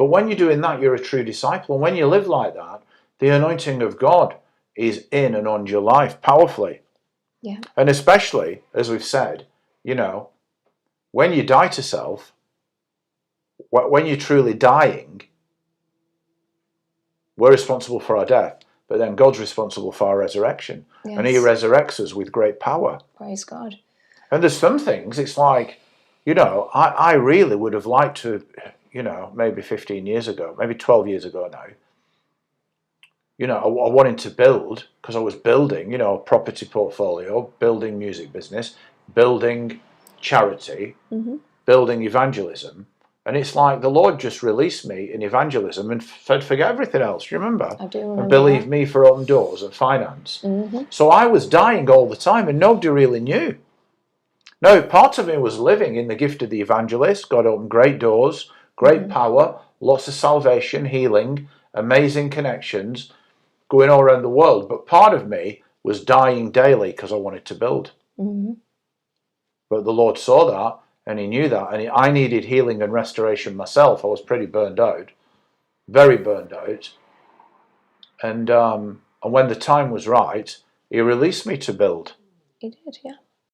But when you're doing that, you're a true disciple. And when you live like that, the anointing of God is in and on your life powerfully. Yeah. And especially, as we've said, you know, when you die to self, when you're truly dying, we're responsible for our death, but then God's responsible for our resurrection. Yes. And he resurrects us with great power. Praise God. And there's some things, it's like, you know, I really would have liked to, you know, maybe 15 years ago, maybe 12 years ago now, you know, I wanted to build, because I was building, you know, a property portfolio, building music business, building charity, building evangelism. And it's like the Lord just released me in evangelism and said, forget everything else. You remember? I do remember. And believe me for open doors and finance. So I was dying all the time and nobody really knew. No, part of me was living in the gift of the evangelist. God opened great doors, great power, lots of salvation, healing, amazing connections, going all around the world. But part of me was dying daily because I wanted to build. But the Lord saw that and he knew that. And I needed healing and restoration myself. I was pretty burned out, very burned out. And when the time was right, he released me to build. He did, yeah.